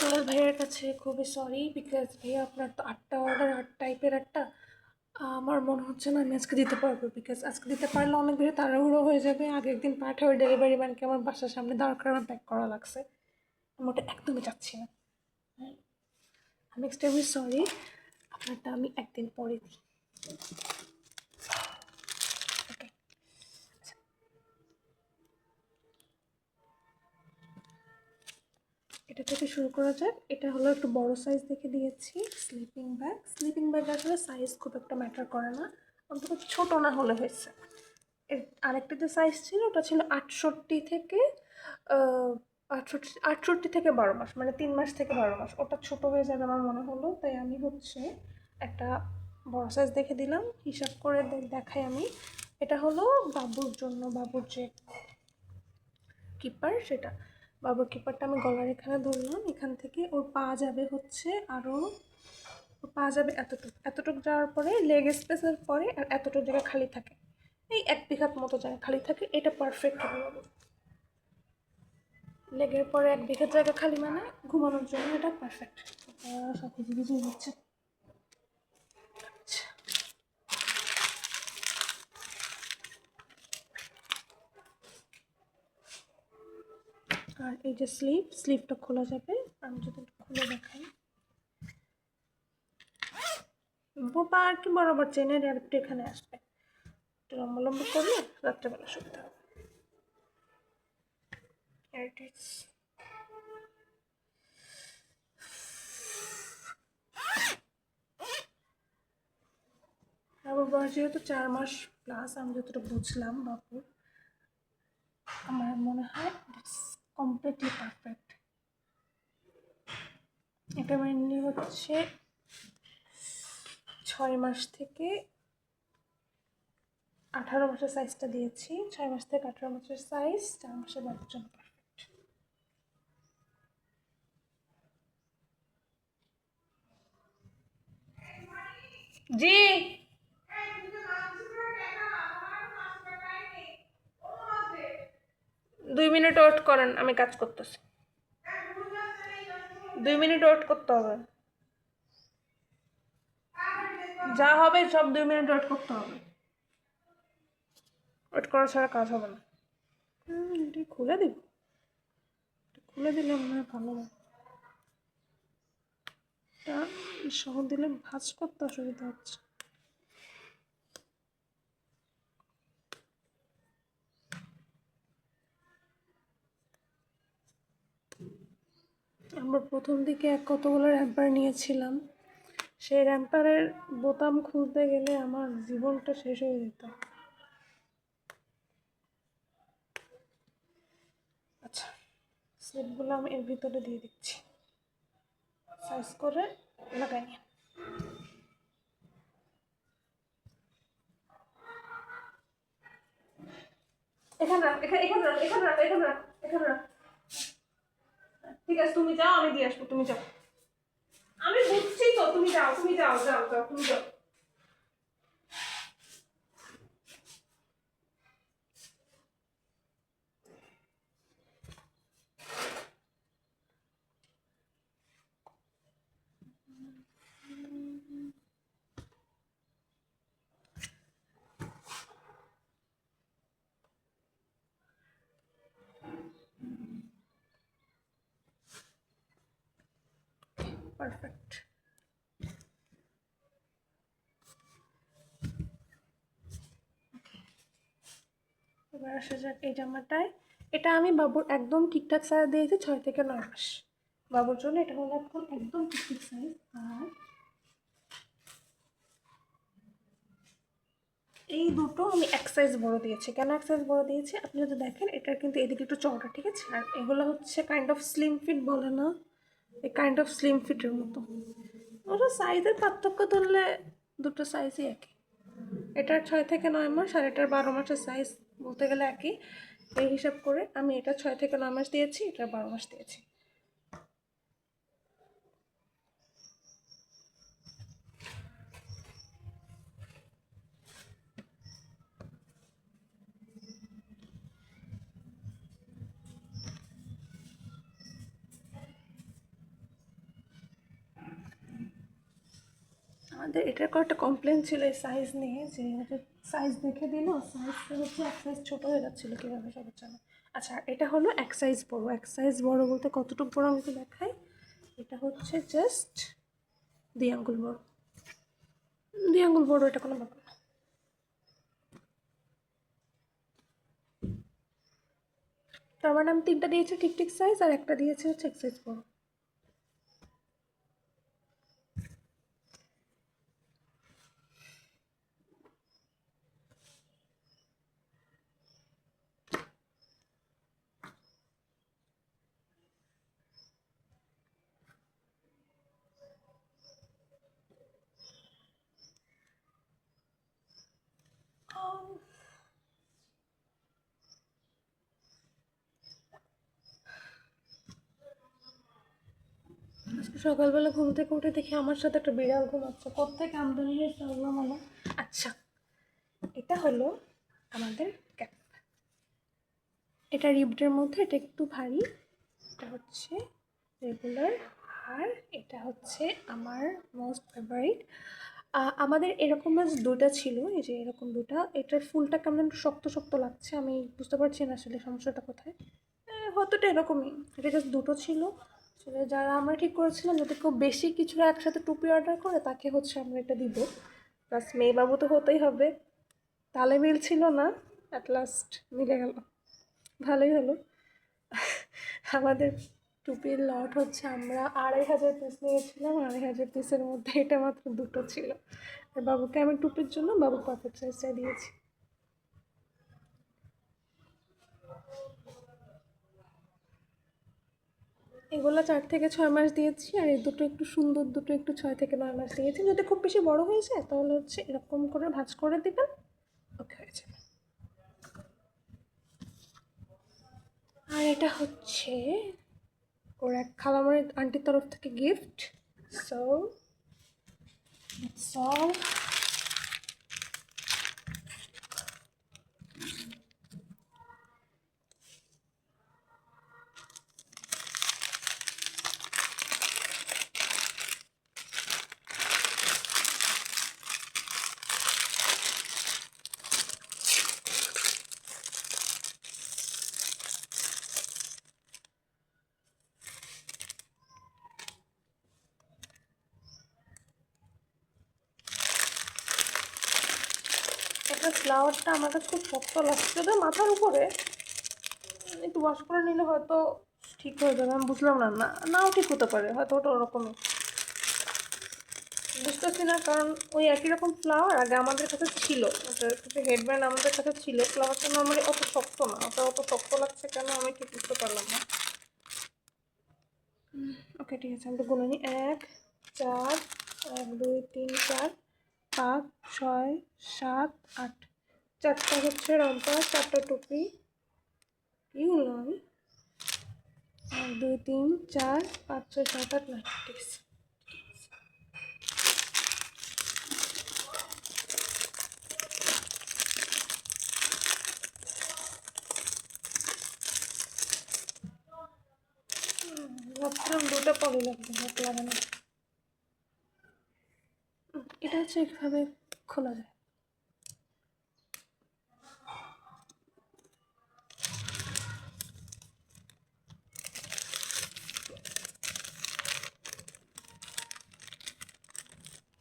সোহেল ভাইয়ের কাছে খুবই সরি, বিকজ ভাইয়া আপনার তো 8টা অর্ডার, 8 টাইপের 8টা। আমার মনে হচ্ছে না আমি আজকে দিতে পারবো, বিকজ আজকে দিতে পারলে অনেক বেশি তাড়াহুড়ো হয়ে যাবে। আগের দিন পাঠায় ওই ডেলিভারি ম্যানকে আমার বাসার সামনে দাঁড় করে আমার প্যাক করা লাগছে। আমি ওটা একদমই চাচ্ছি না। আমি এক্সট্রিমলি সরি, আপনারটা আমি একদিন পরে দিই। ওকে, এটা থেকে শুরু করা যাক। এটা হলো একটু বড় সাইজ দেখে দিয়েছি স্লিপিং ব্যাগ। স্লিপিং ব্যাগ আসলে সাইজ খুব একটা ম্যাটার করে না, অন্তত ছোটো না হলে হয়েছে। এর আরেকটা যে সাইজ ছিল ওটা ছিল 68 থেকে 68 থেকে 12 মাস, মানে 3 মাস থেকে 12 মাস। ওটা ছোট হয়ে যাবে আমার মনে হলো, তাই আমি হচ্ছে একটা বড় সাইজ দেখে দিলাম। হিসাব করে দেখাই আমি। এটা হলো বাবুর জন্য, বাবুর যে কিপার সেটা। বাবুর কিপারটা আমি গলার এখানে ধরলাম, এখান থেকে ওর পা যাবে হচ্ছে আরও, ওর পা যাবে এতটুকু, এতটুকু যাওয়ার পরে লেগ স্পেসের পরে আর এতটুকু জায়গা খালি থাকে, এই 1 বিঘাত মতো জায়গা খালি থাকে। এটা পারফেক্ট হবে বাবু। লেগের পরে 1 বিঘা জায়গা খালি মানে ঘুমানোর জন্য এটা পারফেক্ট। সব কিছু কিছুই হচ্ছে। আর এই যে স্লিভটা খোলা যাবে। আমি যদি একটু খুলে দেখাই, পা আর কি বরাবর চেনের আর একটু এখানে আসবে, একটু লম্বা লম্বা করলে রাত্রেবেলা সুবিধা হবে। বাবুর বয়স যেহেতু 4 মাস প্লাস, আমি যতটা বুঝলাম বাবুর, আমার মনে হয় ইটস কমপ্লিটলি পারফেক্ট। এটা মেনলি হচ্ছে 6 মাস থেকে 18 মাসের সাইজটা দিয়েছি। 6 মাস থেকে 18 মাসের সাইজ 4 মাসের বাবুর জন্য পারফেক্ট। জি, 2 মিনিট ওয়েট করেন, আমি কাজ করতেছি। 2 মিনিট ওয়েট করতে হবে, যা হবে সব 2 মিনিট ওয়েট করতে হবে। ওয়েট করা ছাড়া কাজ হবে না। এটি খুলে দিব, খুলে দিলে মনে হয় ভালো হবে। এটা সহ দিলে ভাঁজ করতে অসুবিধা হচ্ছে। আমরা প্রথম দিকে কতগুলো র্যাম্পার নিয়েছিলাম, সেই র্যাম্পারের বোতাম খুলতে গেলে আমার জীবনটা শেষ হয়ে যেত। আচ্ছা, স্লিপগুলো আমি এর ভিতরে দিয়ে দিচ্ছি, সাইজ করে লাগাই নিয়ে। এখানে রাখ, এখানে রাখ, এখানে রাখ, এখানে রাখ, এখানে রাখ। ঠিক আছে, তুমি যাও, আমি দিয়ে আসবো, তুমি যাও। আমি বুঝছি তো, তুমি যাও, তুমি যাও, যাও যাও, তুমি যাও। পারফেক্ট। এবার আসা যাক এই জামাটায়। এটা আমি বাবুর একদম ঠিকঠাক সাইজ দিয়েছি, 6 থেকে 9 মাস। বাবুর জন্য এটা হলো এখন একদম ঠিকঠাক সাইজ। আর এই দুটো আমি এক সাইজ বড় দিয়েছি। কেন এক সাইজ বড় দিয়েছি আপনি যদি দেখেন, এটার কিন্তু এদিকে একটু চওড়া, ঠিক আছে। আর এগুলো হচ্ছে কাইন্ড অফ স্লিম ফিট বলে না, এই কাইন্ড অফ স্লিম ফিটের মতো। ওটা সাইজের পার্থক্য ধরলে দুটো সাইজই একই। এটার 6 থেকে 9 মাস আর এটার 12 মাসের সাইজ বলতে গেলে একই। এই হিসাব করে আমি এটা 6 থেকে 9 মাস দিয়েছি, এটার 12 মাস দিয়েছি। আমাদের এটার কয়েকটা কমপ্লেন ছিল এই সাইজ নিয়ে, যে সাইজ দেখে দিল, সাইজটা হচ্ছে এক সাইজ ছোটো হয়ে যাচ্ছিলো কীভাবে সবার জন্য। আচ্ছা, এটা হলো এক সাইজ বড়ো। এক সাইজ বড়ো বলতে কতটুকু বড়ো আমি তো দেখাই। এটা হচ্ছে জাস্ট 2 আঙ্গুল বড়ো। 2 আঙ্গুল বড়ো, এটা কোনো ব্যাপার না। তার মানে আমি 3টা দিয়েছি ঠিক ঠিক সাইজ, আর একটা দিয়েছি হচ্ছে এক সাইজ বড়ো। আজকে সকালবেলা ঘুম থেকে উঠে দেখি আমার সাথে একটা বিড়াল ঘুমাচ্ছে। কোত্থেকে আমদানি হয়েছে আল্লাহ মালা। আচ্ছা, এটা হলো আমাদের ক্যাপ। এটা রিবডের মধ্যে, এটা একটু ভারী। এটা হচ্ছে রেগুলার, আর এটা হচ্ছে আমার মোস্ট ফেভারিট। আমাদের এরকম মাছ 2টা ছিল, এই যে এরকম 2টা। এটার ফুলটা কেমন একটু শক্ত শক্ত লাগছে, আমি বুঝতে পারছি না আসলে সমস্যাটা কোথায়। হয়তো এটা এরকমই, এটা জাস্ট 2টো ছিল। আসলে যারা আমরা ঠিক করেছিলাম যদি কেউ বেশি কিছু একসাথে টুপি অর্ডার করে তাকে হচ্ছে আমরা এটা দিব। প্লাস মেয়েবাবু তো হতেই হবে, তালে মিল ছিল না, অ্যাট লাস্ট মিলে গেল, ভালোই হলো। আমাদের টুপির লট হচ্ছে আমরা 2500 পিস নিয়েছিলাম, 2500 পিসের মধ্যে এটা মাত্র 2টো ছিল। আর বাবুকে আমি টুপির জন্য বাবু পারফেক্ট সাইজটা দিয়েছি। এগুলো 4 থেকে 6 মাস দিয়েছি, আর এই দুটো একটু সুন্দর, দুটো একটু 6 থেকে 9 মাস দিয়েছি। যদি খুব বেশি বড় হয়ে যায় তাহলে হচ্ছে এরকম করে ভাঁজ করে দিবেন, ওকে হয়ে যাবে। আর এটা হচ্ছে ওর এক খালামণির আন্টির তরফ থেকে গিফট। So it's all. এটা ফ্লাওয়ারটা আমার কাছে খুব শক্ত লাগছে, যদিও মাথার উপরে একটু ওয়াশ করে নিলে হয়তো ঠিক হয়ে যাবে। আমি বুঝলাম না, নাও ঠিক হতে পারে, হয়তো ওটা ওরকমই, বুঝতেছি না। কারণ ওই একই রকম ফ্লাওয়ার আগে আমাদের কাছে ছিল, ওটা কিছু হেডব্যান্ড আমাদের কাছে ছিল। ফ্লাওয়ারটা নর্মালি অত শক্ত না, ওটা অত শক্ত লাগছে কেন আমি ঠিক বুঝতে পারলাম না। ওকে ঠিক আছে, আমি গুনে নিই। 1 4 1 2 3 4 5 6 7 8, 4টা হচ্ছে রম্পা, 4টা টুপি। এগুলো আমি 1 2 3 4 5 6 7 8 9, ঠিক আছে। ভাবছিলাম 2টা পলি লাগবে, হাত লাগানো। এটা হচ্ছে এইভাবে খোলা যায়।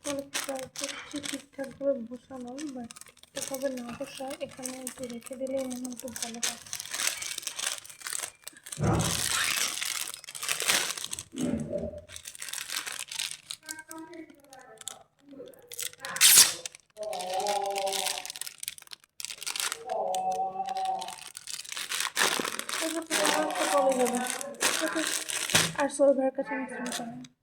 অনেক ট্রাই করছি ঠিকঠাকভাবে বসানো, বাট ঠিকঠাকভাবে না বসায় এখানে একটু রেখে দিলে মনে একটু ভালো হয়। আর সোল ভাইয়ের কাছে মিশ্রণ করেন।